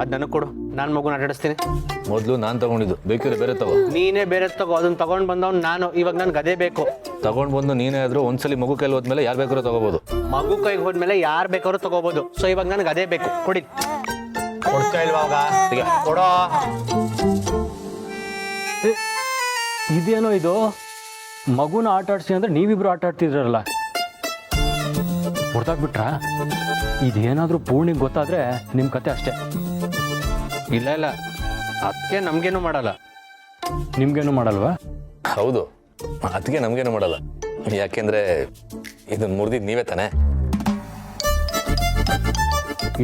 ಅದು ನನಗೆ ಕೊಡು, ನಾನು ಮಗುನ ಆಟಾಡಿಸ್ತೀನಿ. ಮೊದಲು ನಾನು ತಗೊಂಡಿದ್ದು, ಬೇಕಿದ್ರೆ ಬೇರೆ ತಗೋ. ನೀನೇ ಬೇರೆ ತಗೋ, ಅದನ್ನ ತಗೊಂಡು ಬಂದವ್ನು ನಾನು. ಇವಾಗ ನನ್ಗೆ ಅದೇ ಬೇಕು. ತಗೊಂಡು ಬಂದು ನೀನೇ ಆದರೂ ಒಂದ್ಸಲಿ ಮಗು ಕೈಲಿ ಹೋದ್ಮೇಲೆ ಯಾರು ಬೇಕಾದ್ರೂ ತಗೋಬೋದು. ಮಗು ಕೈಗೆ ಹೋದ್ಮೇಲೆ ಯಾರು ಬೇಕಾದ್ರೂ ತಗೋಬೋದು. ಸೊ ಇವಾಗ ನನಗೆ ಅದೇ ಬೇಕು. ಕೊಡಿ. ಕೊಡ್ತಾ ಇಲ್ವಾಗ? ಕೊಡೋ. ಇದೇನೋ ಇದು, ಮಗುನ ಆಟ ಆಡ್ಸಿ ಅಂದ್ರೆ ನೀವಿಬ್ರು ಆಟ ಆಡ್ತಿದ್ರಲ್ಲ, ಹೊಡೆದಾಗ್ಬಿಟ್ರಾ? ಇದೇನಾದರೂ ಪೂರ್ಣಿಗೆ ಗೊತ್ತಾದ್ರೆ ನಿಮ್ಮ ಕತೆ ಅಷ್ಟೇ. ಇಲ್ಲ ಇಲ್ಲ, ಅದಕ್ಕೆ ನಮ್ಗೇನು ಮಾಡಲ್ಲ. ನಿಮ್ಗೇನು ಮಾಡಲ್ವಾ? ಹೌದು, ಅದಕ್ಕೆ ನಮಗೇನು ಮಾಡಲ್ಲ. ಯಾಕೆಂದ್ರೆ ಇದನ್ನ ಮುರಿದಿದ್ದು ನೀವೇ ತಾನೇ.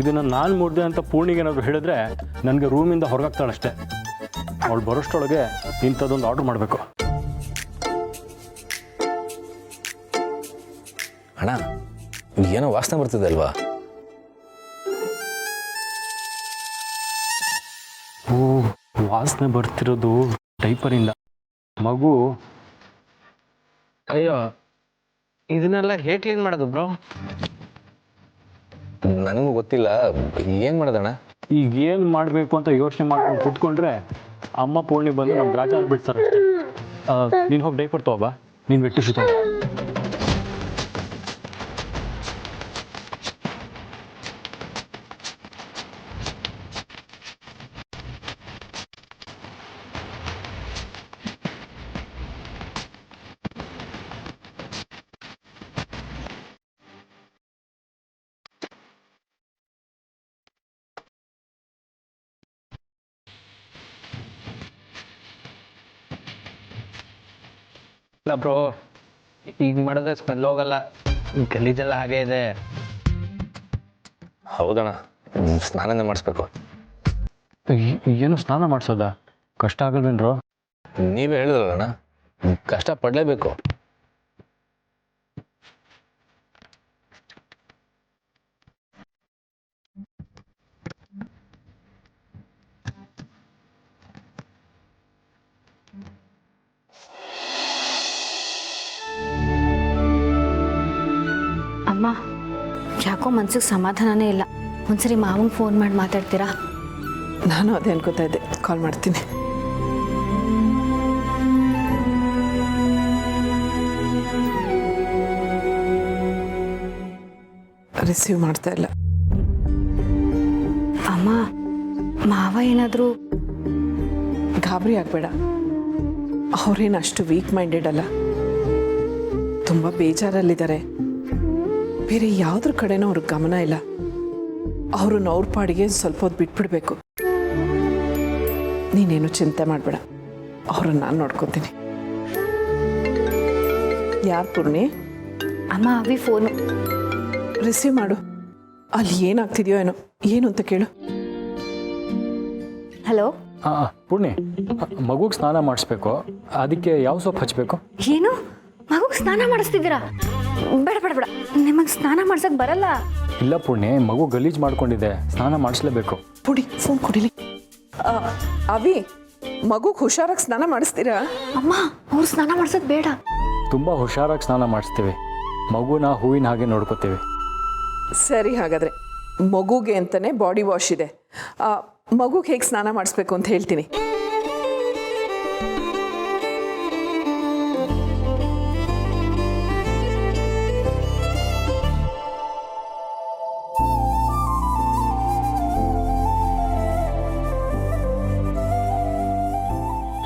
ಇದನ್ನು ನಾನು ಮುರಿದೆ ಅಂತ ಪೂರ್ಣಿಗೆ ಏನಾದರೂ ಹೇಳಿದ್ರೆ ನನಗೆ ರೂಮಿಂದ ಹೊರಗಾಗ್ತಾಳಷ್ಟೇ. ಅವಳು ಬರೋಷ್ಟೊಳಗೆ ಇಂಥದ್ದೊಂದು ಆರ್ಡ್ರ್ ಮಾಡಬೇಕು. ಅಣ್ಣ, ಏನೋ ವಾಸನೆ ಬರ್ತಿದೆ ಅಲ್ವಾ? ಓ, ವಾಸನೆ ಬರ್ತಿರೋದು ಡೈಪರಿಂದ. ಮಗು ಅಯ್ಯೋ, ಇದನ್ನೆಲ್ಲ ಹೇಗೆ ಕ್ಲೀನ್ ಮಾಡೋದು ಬ್ರೋ? ನನಗೂ ಗೊತ್ತಿಲ್ಲ, ಏನು ಮಾಡೋದಣ್ಣ? ಈಗ ಏನು ಮಾಡಬೇಕು ಅಂತ ಯೋಚನೆ ಮಾಡ್ಕೊಂಡು ಕುತ್ಕೊಂಡ್ರೆ ಅಮ್ಮ ಪೂರ್ಣಿ ಬಂದು ನಮ್ಮ ರಾಜ ಬಿಡ್ತಾರೆ ಅಷ್ಟೇ. ನೀನು ಹೋಗಿ ಡೈಪರ್ ತಗೋಬಾ, ನೀನು ಬಿಟ್ಟು ಶುತ. ಇಲ್ಲ ಬ್ರೋ, ಈಗ ಮಾಡಿದ್ರೆ ಸ್ಮೆಲ್ ಹೋಗಲ್ಲ. ಗಲೀಜೆಲ್ಲ ಹಾಗೆ ಇದೆ. ಹೌದಣ್ಣ, ಸ್ನಾನನೇ ಮಾಡಿಸ್ಬೇಕು. ಏನು ಸ್ನಾನ ಮಾಡಿಸೋದಾ? ಕಷ್ಟ ಆಗಲ್ವೇನ್ರೋ? ನೀವೇ ಹೇಳಿದ್ರಲ್ಲಣ್ಣ, ಕಷ್ಟ ಪಡಲೇಬೇಕು. ಅಮ್ಮ, ಯಾಕೋ ಮನ್ಸಿಗೆ ಸಮಾಧಾನನೇ ಇಲ್ಲ. ಒಂದ್ಸರಿ ಮಾವಂಗೆ ಫೋನ್ ಮಾಡಿ ಮಾತಾಡ್ತೀರಾ? ನಾನು ಅದೇ ಅನ್ಕೋತಾ ಇದ್ದೆ, ಕಾಲ್ ಮಾಡ್ತೀನಿ. ರಿಸೀವ್ ಮಾಡ್ತಾ ಇಲ್ಲ. ಅಮ್ಮ, ಮಾವ ಏನಾದರೂ? ಗಾಬರಿ ಆಗಬೇಡ, ಅವ್ರೇನು ಅಷ್ಟು ವೀಕ್ ಮೈಂಡೆಡ್ ಅಲ್ಲ. ತುಂಬ ಬೇಜಾರಲ್ಲಿದ್ದಾರೆ. ಬೇರೆ ಯಾವುದ್ರ ಕಡೆನೂ ಅವ್ರಿಗೆ ಗಮನ ಇಲ್ಲ. ಅವ್ರನ್ನ ಅವ್ರ ಪಾಡಿಗೆ ಸ್ವಲ್ಪ ಹೊತ್ತು ಬಿಟ್ಬಿಡ್ಬೇಕು. ನೀನೇನು ಚಿಂತೆ ಮಾಡಬೇಡ, ಅವ್ರನ್ನ ನಾನು ನೋಡ್ಕೊತೀನಿ. ಯಾರು ಪೂರ್ಣಿ? ಅಮ್ಮ, ಅವಿ ಫೋನು. ರಿಸೀವ್ ಮಾಡು. ಅಲ್ಲಿ ಏನಾಗ್ತಿದೆಯೋ ಏನೋ, ಏನು ಅಂತ ಕೇಳು. ಹಲೋ. ಪೂರ್ಣಿ, ಮಗುಗೆ ಸ್ನಾನ ಮಾಡಿಸ್ಬೇಕು. ಅದಕ್ಕೆ ಯಾವ ಸೋಪ್ ಹಚ್ಚಬೇಕು? ಏನು, ಮಗುಗೆ ಸ್ನಾನ ಮಾಡಿಸ್ತಿದ್ದೀರಾ? ಬೇಡ ಬೇಡ ಬೇಡ, ನಿಮಗೆ ಸ್ನಾನ ಮಾಡ್ಸಕ್ಕೆ ಬರಲ್ಲ. ಇಲ್ಲ ಪೂರ್ಣಿ, ಮಗು ಗಲೀಜು ಮಾಡ್ಕೊಂಡಿದೆ, ಸ್ನಾನ ಮಾಡಿಸ್ಲೇಬೇಕು. ಪುಡಿ, ಫೋನ್ ಕೊಡಿಲಿ. ಅವಿ, ಮಗುಗೆ ಹುಷಾರಾಗಿ ಸ್ನಾನ ಮಾಡಿಸ್ತೀರಾ? ಅಮ್ಮ, ಅವ್ರು ಸ್ನಾನ ಮಾಡ್ಸೋದು ಬೇಡ. ತುಂಬ ಹುಷಾರಾಗಿ ಸ್ನಾನ ಮಾಡಿಸ್ತೀವಿ. ಮಗುನ ಹೂವಿನ ಹಾಗೆ ನೋಡ್ಕೋತೀವಿ. ಸರಿ, ಹಾಗಾದರೆ ಮಗುಗೆ ಅಂತಲೇ ಬಾಡಿ ವಾಶ್ ಇದೆ. ಮಗುಗೆ ಹೇಗೆ ಸ್ನಾನ ಮಾಡಿಸ್ಬೇಕು ಅಂತ ಹೇಳ್ತೀನಿ.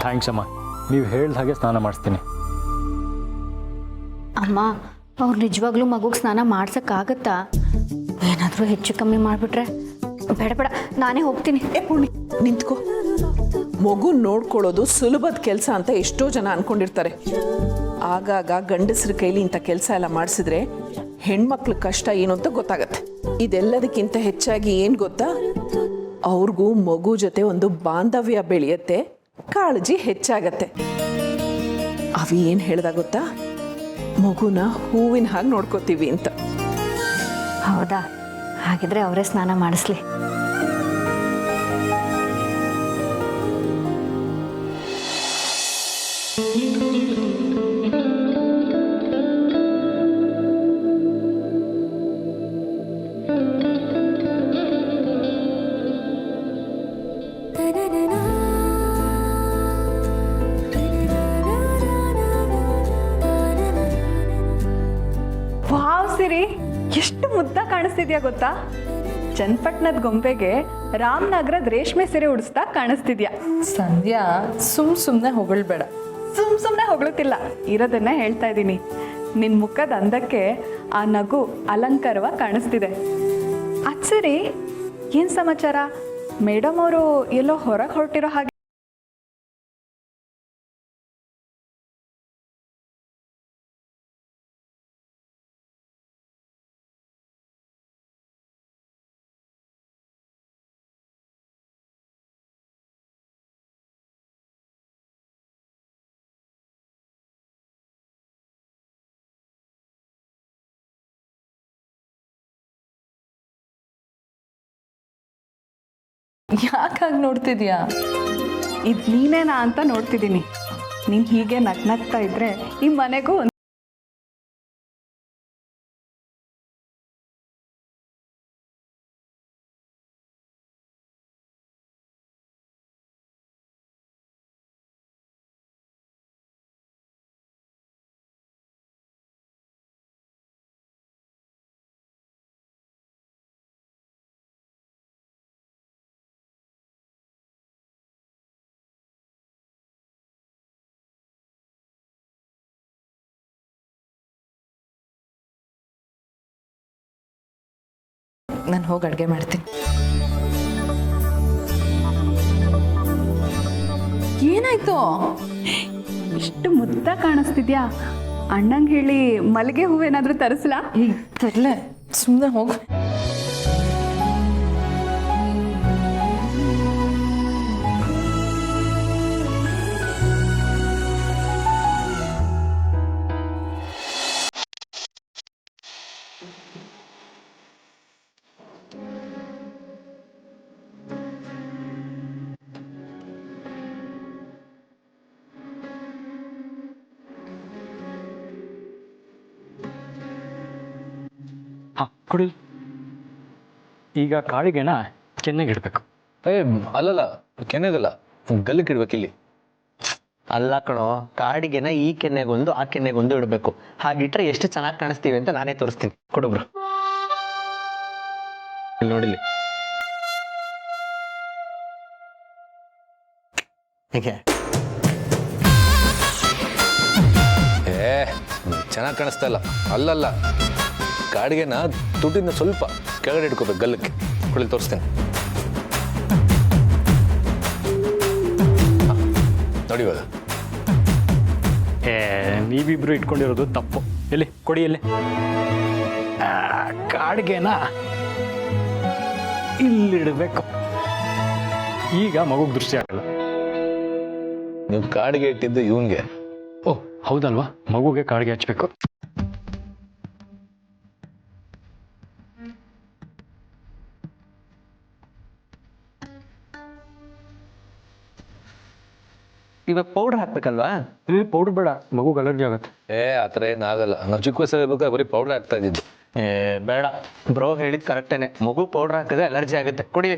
ಥ್ಯಾಂಕ್ಸ್ ಅಮ್ಮ, ನೀವು ಹೇಳ್ದ ಹಾಗೆ ಸ್ನಾನ ಮಾಡಿಸ್ತೀನಿ. ಅಮ್ಮ, ಅವ್ರು ನಿಜವಾಗ್ಲೂ ಮಗುಗೆ ಸ್ನಾನ ಮಾಡ್ಸೋಕ್ಕಾಗತ್ತಾ? ಏನಾದರೂ ಹೆಚ್ಚು ಕಮ್ಮಿ ಮಾಡಿಬಿಟ್ರೆ? ಬೇಡ ಬೇಡ, ನಾನೇ ಹೋಗ್ತೀನಿ. ಪೂರ್ಣಿ, ನಿಂತ್ಕೋ. ಮಗು ನೋಡ್ಕೊಳ್ಳೋದು ಸುಲಭದ ಕೆಲಸ ಅಂತ ಎಷ್ಟೋ ಜನ ಅನ್ಕೊಂಡಿರ್ತಾರೆ. ಆಗಾಗ ಗಂಡಸ್ರ ಕೈಲಿ ಇಂಥ ಕೆಲಸ ಎಲ್ಲ ಮಾಡಿಸಿದ್ರೆ ಹೆಣ್ಮಕ್ಳ ಕಷ್ಟ ಏನು ಅಂತ ಗೊತ್ತಾಗತ್ತೆ. ಇದೆಲ್ಲದಕ್ಕಿಂತ ಹೆಚ್ಚಾಗಿ ಏನು ಗೊತ್ತಾ, ಅವ್ರಿಗೂ ಮಗು ಜೊತೆ ಒಂದು ಬಾಂಧವ್ಯ ಬೆಳೆಯುತ್ತೆ, ಕಾಳಜಿ ಹೆಚ್ಚಾಗತ್ತೆ. ಅವಿ ಏನು ಹೇಳ್ದ ಗೊತ್ತಾ, ಮಗುನ ಹೂವಿನ ಹಾಗೆ ನೋಡ್ಕೋತೀವಿ ಅಂತ. ಹೌದಾ? ಹಾಗಿದ್ರೆ ಅವರೇ ಸ್ನಾನ ಮಾಡಿಸ್ಲಿ. ಎಷ್ಟು ಮುದ್ದ ಕಾಣಿಸ್ತಿದ್ಯಾ ಗೊತ್ತಾ? ಚನ್ನಪಟ್ಟಣದ ಗೊಂಬೆಗೆ ರಾಮನಗರದ ರೇಷ್ಮೆ ಸೀರೆ ಉಡಿಸ್ತಾ ಕಾಣಿಸ್ತಿದ್ಯಾ. ಸಂಧ್ಯಾ ಸುಮ್ಮನೆ ಹೊಗಳ್ಬೇಡ. ಸುಮ್ಮನೆ ಹೊಗಳುತ್ತಿಲ್ಲ, ಇರೋದನ್ನ ಹೇಳ್ತಾ ಇದ್ದೀನಿ. ನಿನ್ನ ಮುಖದ ಅಂದಕ್ಕೆ ಆ ನಗು ಅಲಂಕಾರವಾಗಿ ಕಾಣಿಸ್ತಿದೆ. ಅದು ಸರಿ, ಏನು ಸಮಾಚಾರ? ಮೇಡಮ್ ಅವರು ಎಲ್ಲೋ ಹೊರಗೆ ಹೊರಟಿರೋ ಹಾಗೆ. ಯಾಕಾಗಿ ನೋಡ್ತಿದ್ಯಾ? ಇದು ನೀನೇನಾ ಅಂತ ನೋಡ್ತಿದ್ದೀನಿ. ನೀನು ಹೀಗೆ ನಗ್ನಗ್ತಾ ಇದ್ರೆ ಈ ಮನೆಗೂ ನಾನು ಹೋಗಿ ಅಡುಗೆ ಮಾಡ್ತೀನಿ. ಏನಾಯ್ತು? ಇಷ್ಟು ಮುದ್ದ ಕಾಣಿಸ್ತಿದ್ಯಾ. ಅಣ್ಣಂಗೆ ಹೇಳಿ ಮಲ್ಲಿಗೆ ಹೂವೇನಾದ್ರೂ ತರಿಸ್ಲಾ? ಈಗ ತರಲೆ, ಸುಮ್ಮನೆ ಹೋಗು. ಹಾಂ ಕೊಡಿ. ಈಗ ಕಾಳಿಗೆನ ಕೆನ್ನೆಗೆ ಇಡಬೇಕು. ಅಲ್ಲಲ್ಲ, ಕೆನೆಗಲ್ಲ, ಗಲ್ಲಕ್ಕೆ ಇಡ್ಬೇಕು ಇಲ್ಲಿ. ಅಲ್ಲ ಕಣೋ, ಕಾಡಿಗೆನ ಈ ಕೆನ್ನೆಗೊಂದು ಆ ಕೆನ್ನೆಗೊಂದು ಇಡಬೇಕು. ಹಾಗಿಟ್ರೆ ಎಷ್ಟು ಚೆನ್ನಾಗಿ ಕಾಣಿಸ್ತೀವಿ ಅಂತ ನಾನೇ ತೋರಿಸ್ತೀನಿ. ಕೊಡುಬ್ರು, ಇಲ್ಲಿ ನೋಡಿಲಿ. ಹೇಗೆ? ಚೆನ್ನಾಗಿ ಕಾಣಿಸ್ತಾ ಇಲ್ಲ. ಅಲ್ಲಲ್ಲ, ಕಾಡಿಗೆನ ತುಟಿನ ಸ್ವಲ್ಪ ಕೆಳಗಡೆ ಇಟ್ಕೋಬೇಕು ಗಲ್ಲಕ್ಕೆ. ಕೊಡಿ ತೋರಿಸ್ತೇನೆ ನೋಡಿ. ಇವಾಗ ನೀವಿಬ್ರು ಇಟ್ಕೊಂಡಿರೋದು ತಪ್ಪು. ಎಲ್ಲಿ ಕೊಡಿ, ಎಲ್ಲಿ ಕಾಡಿಗೆನ ಇಲ್ಲಿಡಬೇಕು. ಈಗ ಮಗುಗೆ ದೃಷ್ಟಿ ಆಗಲ್ಲ. ನೀವು ಕಾಡಿಗೆ ಇಟ್ಟಿದ್ದು ಇವನ್ಗೆ. ಓಹ್ ಹೌದಲ್ವಾ, ಮಗುಗೆ ಕಾಡಿಗೆ ಹಚ್ಬೇಕು. ಇವಾಗ ಪೌಡರ್ ಹಾಕ್ಬೇಕಲ್ವಾ? ಪೌಡರ್ ಬೇಡ, ಮಗುಗೆ ಅಲರ್ಜಿ ಆಗುತ್ತೆ. ಆ ಥರ ಏನಾಗಲ್ಲ. ನಾವು ಚಿಕ್ಕ ವಯಸ್ಸಲ್ಲಿ ಇರ್ಬೇಕಾದ್ರೆ ಬರೀ ಪೌಡರ್ ಹಾಕ್ತಾ ಇದ್ದಿದ್ದು. ಬೇಡ, ಬ್ರೋ ಹೇಳಿದ್ ಕರೆಕ್ಟೇನೆ. ಮಗು ಪೌಡರ್ ಹಾಕಿದ್ರೆ ಅಲರ್ಜಿ ಆಗುತ್ತೆ. ಕೊಡಿ.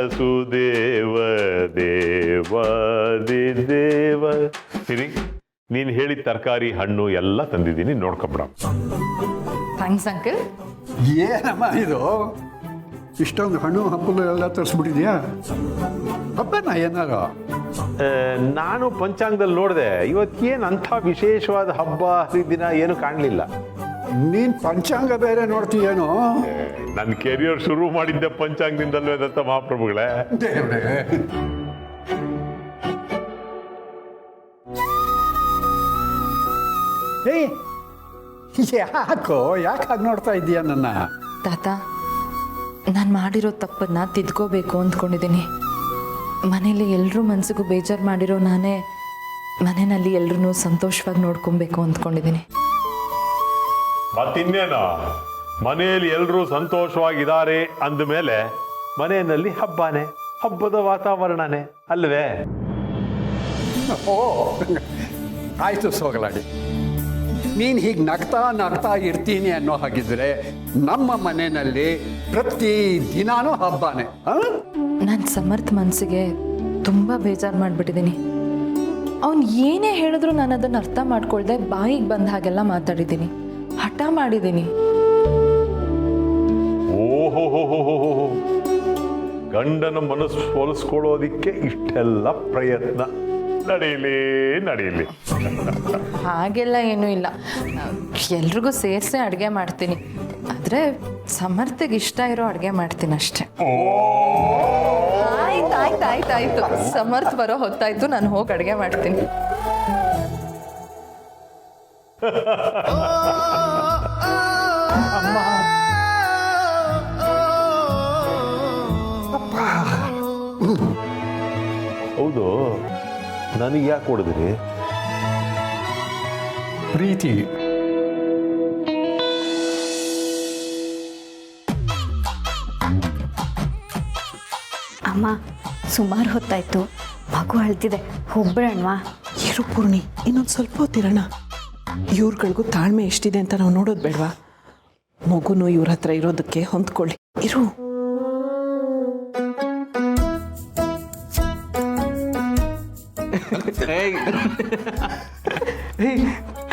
ಶ್ರೀವಾಸುದೇವ ದೇವಾದಿದೇವ. ಸಿರಿ, ನೀನು ಹೇಳಿದ ತರಕಾರಿ ಹಣ್ಣು ಎಲ್ಲ ತಂದಿದ್ದೀನಿ, ನೋಡ್ಕೊಂಬಿಡ. Thanks uncle. ಏನಮ್ಮ ಇದು ಇಷ್ಟೊಂದು ಹಣ್ಣು ಹಂಪಲು ಎಲ್ಲ ತರಿಸ್ಬಿಟ್ಟಿದ್ಯಾ? ಹಬ್ಬನ ಏನಾರು? ನಾನು ಪಂಚಾಂಗದಲ್ಲಿ ನೋಡಿದೆ, ಇವತ್ತೇನು ಅಂಥ ವಿಶೇಷವಾದ ಹಬ್ಬ ಹರಿದಿನ ಏನು ಕಾಣಲಿಲ್ಲ. ನೀನು ಪಂಚಾಂಗ ಬೇರೆ ನೋಡ್ತೀಯೇನೋ? ನನ್ನ ಕೆರಿಯರ್ ಶುರು ಮಾಡಿದ್ದೆ ಪಂಚಾಂಗದಿಂದಲ್ವೇ ದತ್ತ ಮಹಾಪ್ರಭುಗಳೇ. ದೇವ್ರೇ, ಯಾಕೆ ಹಾಗೆ ನೋಡ್ತಾ ಇದ್ದೀಯ ನನ್ನ? ತಾತ, ನಾನು ಮಾಡಿರೋ ತಪ್ಪನ್ನ ತಿದ್ಕೋಬೇಕು ಅಂದ್ಕೊಂಡಿದ್ದೀನಿ. ಮನೇಲಿ ಎಲ್ಲರೂ ಮನಸ್ಸಿಗೂ ಬೇಜಾರು ಮಾಡಿರೋ ನಾನೇ ಮನೆಯಲ್ಲಿ ಎಲ್ಲರೂ ಸಂತೋಷವಾಗಿ ನೋಡ್ಕೊಬೇಕು ಅಂದ್ಕೊಂಡಿದ್ದೀನಿ. ಮತ್ತಿನ್ನೇನು, ಮನೆಯಲ್ಲಿ ಎಲ್ಲರೂ ಸಂತೋಷವಾಗಿದ್ದಾರೆ ಅಂದಮೇಲೆ ಮನೆಯಲ್ಲಿ ಹಬ್ಬನೇ, ಹಬ್ಬದ ವಾತಾವರಣನೇ ಅಲ್ವೇ? ಓ ಆಯಿತು ಸೋಗಲಾಡಿ, ನೀನು ಹೀಗೆ ನಗ್ತಾ ಇರ್ತೀನಿ ಅನ್ನೋ ಹಾಗಿದ್ರೆ ನಮ್ಮ ಮನೆಯಲ್ಲಿ ಪ್ರತಿ ದಿನಾನೂ ಹಬ್ಬನೇ. ನಾನು ಸಮರ್ಥ ಮನಸ್ಸಿಗೆ ತುಂಬ ಬೇಜಾರು ಮಾಡಿಬಿಟ್ಟಿದ್ದೀನಿ. ಅವನು ಏನೇ ಹೇಳಿದ್ರು ನಾನು ಅದನ್ನು ಅರ್ಥ ಮಾಡ್ಕೊಳ್ದೆ ಬಾಯಿಗೆ ಬಂದ ಹಾಗೆಲ್ಲ ಮಾತಾಡಿದ್ದೀನಿ, ಹಠ ಮಾಡಿದ್ದೀನಿ. ಓಹೋ, ಗಂಡನ ಮನಸ್ಸು ಹೋಲಿಸ್ಕೊಳ್ಳೋದಿಕ್ಕೆ ಇಷ್ಟೆಲ್ಲ ಪ್ರಯತ್ನ. ನಡೀಲಿ. ಹಾಗೆಲ್ಲ ಏನೂ ಇಲ್ಲ, ಎಲ್ರಿಗೂ ಸೇರಿಸೇ ಅಡುಗೆ ಮಾಡ್ತೀನಿ. ಆದರೆ ಸಮರ್ಥಗೆ ಇಷ್ಟ ಇರೋ ಅಡುಗೆ ಮಾಡ್ತೀನಿ ಅಷ್ಟೆ. ಆಯ್ತು, ಸಮರ್ಥ ಬರೋ ಹೊತ್ತಾಯ್ತು, ನಾನು ಹೋಗಿ ಅಡುಗೆ ಮಾಡ್ತೀನಿ. ಹೌದು, ನನಗೆ ಯಾಕೆ ಹೊಡೆದ್ರಿ? ಪ್ರೀತಿ. ಅಮ್ಮ, ಸುಮಾರು ಹೊತ್ತಾಯ್ತು, ಮಗು ಅಳ್ತಿದೆ, ಹೋಗ್ಬಿಡೋಣವಾ? ಇರು ಪೂರ್ಣಿ, ಇನ್ನೊಂದು ಸ್ವಲ್ಪ ಹೊತ್ತಿರೋಣ. ಇವ್ರುಗಳಿಗೂ ತಾಳ್ಮೆ ಎಷ್ಟಿದೆ ಅಂತ ನಾವು ನೋಡೋದು ಬೇಡವಾ? ಮಗುನು ಇವ್ರ ಹತ್ರ ಇರೋದಕ್ಕೆ ಹೊಂದ್ಕೊಳ್ಳಿ. ಇರು.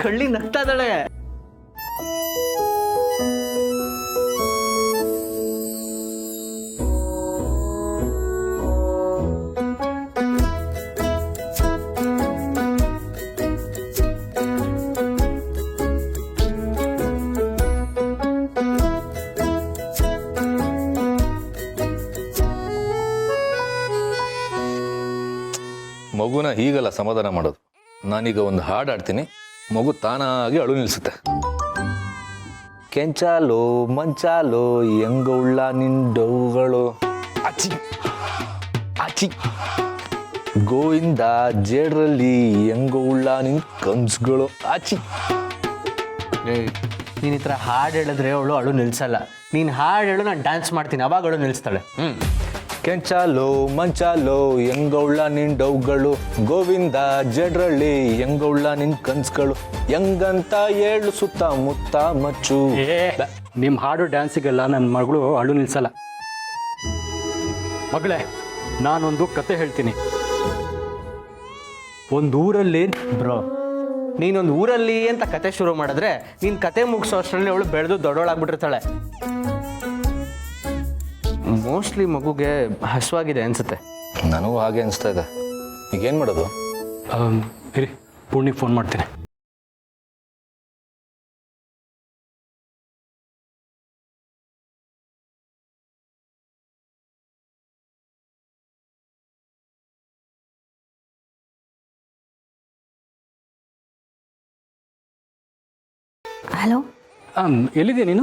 ಕಳ್ಳಿ ನಗ್ತಾ ಇದ್ದಾಳೆ. ಮಗುನ ಹೀಗಲ್ಲ ಸಮಾಧಾನ ಮಾಡೋದು. ನಾನೀಗ ಒಂದು ಹಾಡು ಆಡ್ತೀನಿ, ಮಗು ತಾನಾಗಿ ಅಳು ನಿಲ್ಲಿಸುತ್ತೆ. ಕೆಂಚಾಲೋ ಮಂಚಾಲೋ ಹೆಂಗುಳ್ಳ ನಿಂಡವುಗಳು ಅಚ್ಚಿ ಅಚ್ಚಿ, ಗೋವಿಂದ ಜೇಡ್ರಲ್ಲಿ ಹೆಂಗುಳ್ಳ ನಿನ್ ಕನ್ಸುಗಳು ಆಚಿ. ನೀನು ಈ ಥರ ಹಾಡು ಹೇಳಿದ್ರೆ ಅವಳು ಅಳು ನಿಲ್ಸಲ್ಲ. ನೀನು ಹಾಡು ಹೇಳು, ನಾನು ಡ್ಯಾನ್ಸ್ ಮಾಡ್ತೀನಿ, ಅವಾಗ ಅಳು ನಿಲ್ಲಿಸ್ತಾಳೆ. ಕೆಂಚಾಲೋ ಮಂಚಾಲೋ ಹೆಂಗೌಳ್ಳ ನಿನ್ ಡೌಗಳು, ಗೋವಿಂದ ಜಡ್ರಳ್ಳಿ ಹೆಂಗೌಳ್ಳ ನಿನ್ ಕನ್ಸ್ಗಳು, ಹೆಂಗಂತ ಏಳು ಸುತ್ತ ಮುತ್ತ ಮಚ್ಚು. ನಿಮ್ಮ ಹಾಡು ಡ್ಯಾನ್ಸಿಗೆಲ್ಲ ನನ್ನ ಮಗಳು ಅಳು ನಿಲ್ಸಲ್ಲ. ಮಗಳೇ, ನಾನೊಂದು ಕತೆ ಹೇಳ್ತೀನಿ. ಒಂದು ಊರಲ್ಲಿ ಬ್ರೋ, ನೀನೊಂದು ಊರಲ್ಲಿ ಅಂತ ಕತೆ ಶುರು ಮಾಡಿದ್ರೆ ನೀನು ಕತೆ ಮುಗಿಸೋ ಅಷ್ಟರಲ್ಲಿ ಅವಳು ಬೆಳೆದು ದೊಡ್ಡವಳಾಗ್ಬಿಟ್ಟಿರ್ತಾಳೆ. ಮೋಸ್ಟ್ಲಿ ಮಗುಗೆ ಹಸುವಾಗಿದೆ ಅನ್ಸುತ್ತೆ. ನನಗೂ ಹಾಗೆ ಅನಿಸ್ತಾ ಇದೆ. ಈಗೇನು ಮಾಡೋದು? ಇರಿ, ಪೂರ್ಣಿಗೆ ಫೋನ್ ಮಾಡ್ತೀನಿ. ಹಲೋ, ಎಲ್ಲಿದೆಯಾ ನೀನು?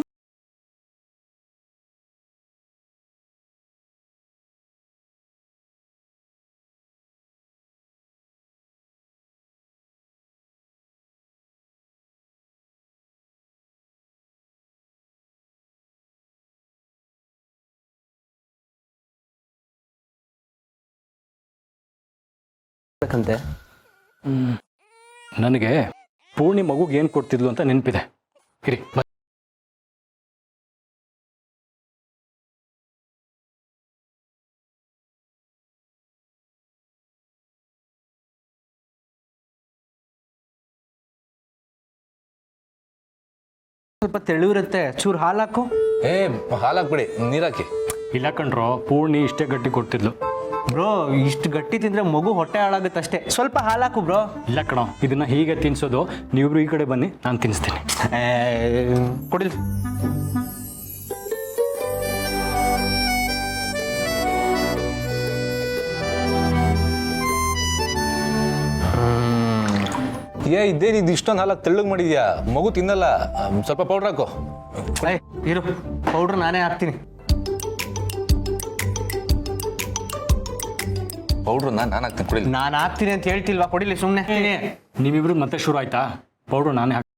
ಬೇಕಂತೆ. ನನಗೆ ಪೂರ್ಣಿ ಮಗುಗೆ ಏನು ಕೊಡ್ತಿದ್ಲು ಅಂತ ನೆನಪಿದೆ. ಇರಿ, ಸ್ವಲ್ಪ ತೆಳುವಿರುತ್ತೆ, ಚೂರು ಹಾಲು ಹಾಕು. ಹಾಲಾಕ್ಬಿಡಿ, ನೀರಾಕಿ. ಇಲ್ಲ ಕಣ್ರೋ, ಪೂರ್ಣಿ ಇಷ್ಟೇ ಗಟ್ಟಿ ಕೊಡ್ತಿದ್ಲು. ಬ್ರೋ, ಇಷ್ಟು ಗಟ್ಟಿ ತಿಂದ್ರೆ ಮಗು ಹೊಟ್ಟೆ ಹಾಳಾಗುತ್ತೆ ಅಷ್ಟೇ. ಸ್ವಲ್ಪ ಹಾಲು ಹಾಕು ಬ್ರೋ. ಇಲ್ಲ ಕಣೋ, ಇದನ್ನ ಹೀಗೆ ತಿನ್ಸೋದು. ನೀವಿಬ್ರು ಈ ಕಡೆ ಬನ್ನಿ, ನಾನು ತಿನ್ನಿಸ್ತೀನಿ. ಕೊಡಿಲ್. ಇದೇನು ಇದು ಇಷ್ಟೊಂದು ಹಾಲಾಗಿ ತೆಳ್ಳಗೆ ಮಾಡಿದ್ಯಾ? ಮಗು ತಿನ್ನಲ್ಲ. ಸ್ವಲ್ಪ ಪೌಡ್ರ್ ಹಾಕು. ಇರು, ಪೌಡ್ರ್ ನಾನೇ ಹಾಕ್ತೀನಿ. ಪೌಡ್ರು ನಾನು ಹಾಕ್ತೀನಿ, ಕುಡಿಲಿ. ನಾನು ಹಾಕ್ತೀನಿ ಅಂತ ಹೇಳ್ತಿಲ್ವಾ? ಕೊಡಿಲಿ ಸುಮ್ಮನೆ. ನೀವಿಬ್ರು ಮತ್ತೆ ಶುರು ಆಯ್ತಾ? ಪೌಡ್ರು ನಾನೇ ಹಾಕಿ.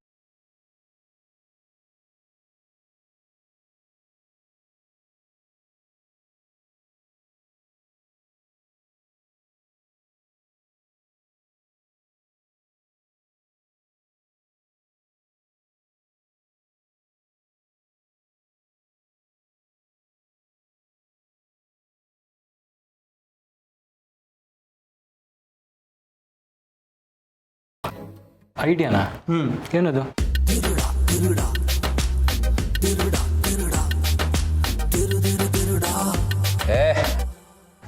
ಐಡಿಯಾನಾ? ಏನದು?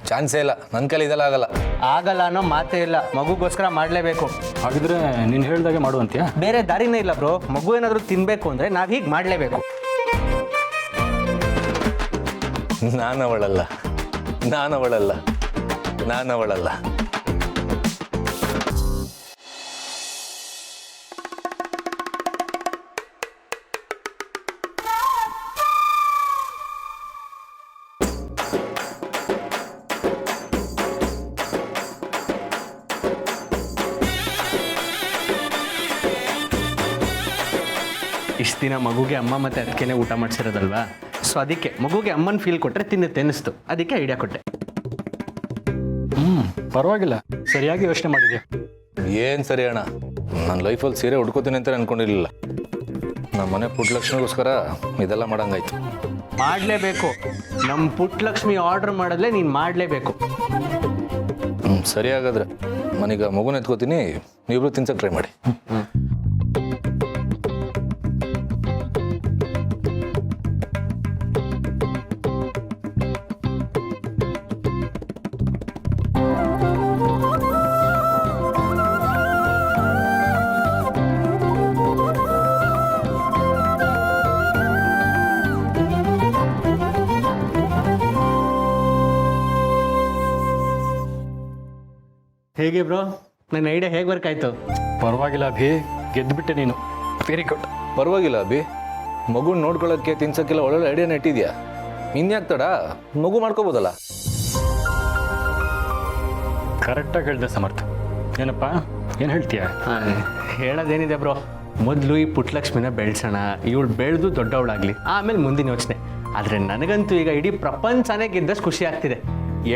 ಚಾನ್ಸೇ ಇಲ್ಲ, ನನ್ನ ಕೈಲಿ ಇದೆಲ್ಲ ಆಗಲ್ಲ. ಆಗಲ್ಲ ಅನ್ನೋ ಮಾತೇ ಇಲ್ಲ. ಮಗುಗೋಸ್ಕರ ಮಾಡಲೇಬೇಕು. ಹಾಗಿದ್ರೆ ನೀನು ಹೇಳ್ದಾಗೆ ಮಾಡುವಂತೀಯಾ? ಬೇರೆ ದಾರಿನೇ ಇಲ್ಲ ಬ್ರೋ. ಮಗು ಏನಾದರೂ ತಿನ್ನಬೇಕು ಅಂದರೆ ನಾವು ಹೀಗೆ ಮಾಡಲೇಬೇಕು. ನಾನವಳಲ್ಲ. ಇಷ್ಟು ದಿನ ಮಗುಗೆ ಅಮ್ಮ ಮತ್ತು ಅದಕ್ಕೇನೆ ಊಟ ಮಾಡಿಸಿರೋದಲ್ವಾ, ಸೊ ಅದಕ್ಕೆ ಮಗುಗೆ ಅಮ್ಮನ ಫೀಲ್ ಕೊಟ್ಟರೆ ತಿನ್ನುತ್ತೆ ಅನ್ನಿಸ್ತು. ಅದಕ್ಕೆ ಐಡಿಯಾ ಕೊಟ್ಟೆ. ಪರವಾಗಿಲ್ಲ, ಸರಿಯಾಗಿ ಯೋಚನೆ ಮಾಡಿದೆ. ಏನು ಸರಿ ಅಣ್ಣ, ನನ್ನ ಲೈಫಲ್ಲಿ ಸೀರೆ ಉಡ್ಕೋತೀನಿ ಅಂತ ಅನ್ಕೊಂಡಿರಲಿಲ್ಲ. ನಮ್ಮ ಮನೆ ಪುಟ್ಟಲಕ್ಷ್ಮಿಗೋಸ್ಕರ ಇದೆಲ್ಲ ಮಾಡಂಗಾಯ್ತು. ಮಾಡಲೇಬೇಕು. ನಮ್ಮ ಪುಟ್ಟಲಕ್ಷ್ಮಿ ಆರ್ಡರ್ ಮಾಡಿದ್ಲೆ ನೀನು ಮಾಡಲೇಬೇಕು. ಸರಿ ಹಾಗಾದ್ರೆ ನಾನೀಗ ಮಗುನ ಎತ್ಕೋತೀನಿ, ನೀವಿಬ್ರು ತಿನ್ಸಕ್ಕೆ ಟ್ರೈ ಮಾಡಿ. ಹೇಗೆ ಬ್ರೋ, ನನ್ನ ಐಡಿಯಾ ಹೇಗೆ ವರ್ಕ್ ಆಯಿತು? ಪರವಾಗಿಲ್ಲ ಅಭಿ, ಗೆದ್ದುಬಿಟ್ಟೆ ನೀನು. Very good. ಪರವಾಗಿಲ್ಲ ಅಭಿ, ಮಗುನ ನೋಡ್ಕೊಳ್ಳೋಕ್ಕೆ ತಿನ್ಸೋಕ್ಕೆಲ್ಲ ಒಳ್ಳೊಳ್ಳೆ ಐಡಿಯಾನ ಇಟ್ಟಿದ್ಯಾ. ಇನ್ಯಾಕೆ ತಡ, ಮಗು ಮಾಡ್ಕೋಬೋದಲ್ಲ. ಕರೆಕ್ಟಾಗಿ ಹೇಳಿದೆ ಸಮರ್ಥ. ಏನಪ್ಪ, ಏನು ಹೇಳ್ತೀಯ? ಹೇಳೋದೇನಿದೆ ಬ್ರೋ, ಮೊದಲು ಈ ಪುಟ್ಟಲಕ್ಷ್ಮಿನ ಬೆಳೆಸೋಣ, ಇವಳು ಬೆಳೆದು ದೊಡ್ಡವಳಾಗಲಿ, ಆಮೇಲೆ ಮುಂದಿನ ಯೋಚನೆ. ಆದರೆ ನನಗಂತೂ ಈಗ ಇಡೀ ಪ್ರಪಂಚನೇ ಗೆದ್ದಷ್ಟು ಖುಷಿ ಆಗ್ತಿದೆ.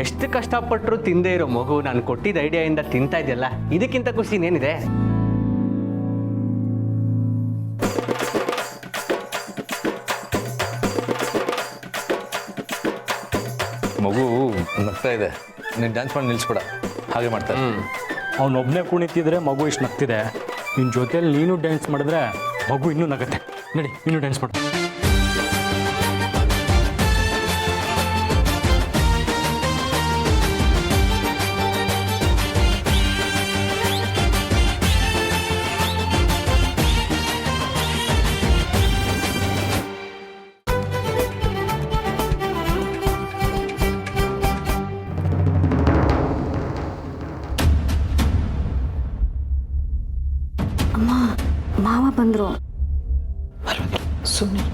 ಎಷ್ಟು ಕಷ್ಟಪಟ್ಟರು ತಿಂದೇ ಇರೋ ಮಗು ನಾನು ಕೊಟ್ಟಿದ್ದ ಐಡಿಯಾಯಿಂದ ತಿಂತಾ ಇದೆಯಲ್ಲ, ಇದಕ್ಕಿಂತ ಖುಷಿ ಇನ್ನೇನಿದೆ? ಮಗು ನಗ್ತಾ ಇದೆ, ನೀನು ಡ್ಯಾನ್ಸ್ ಮಾಡಿ ನಿಲ್ಲಿಸ್ಬೇಡ, ಹಾಗೆ ಮಾಡ್ತಾರೆ. ಅವನೊಬ್ಬನೇ ಕುಣಿತಿದ್ರೆ ಮಗು ಇಷ್ಟು ನಗ್ತಿದೆ, ನಿನ್ನ ಜೊತೆಯಲ್ಲಿ ನೀನು ಡ್ಯಾನ್ಸ್ ಮಾಡಿದ್ರೆ ಮಗು ಇನ್ನೂ ನಗತ್ತೆ. ನಡಿ, ಇನ್ನೂ ಡ್ಯಾನ್ಸ್ ಮಾಡು. ಮಾವ ಬಂದರು. ಸುಮ್ಮನೆ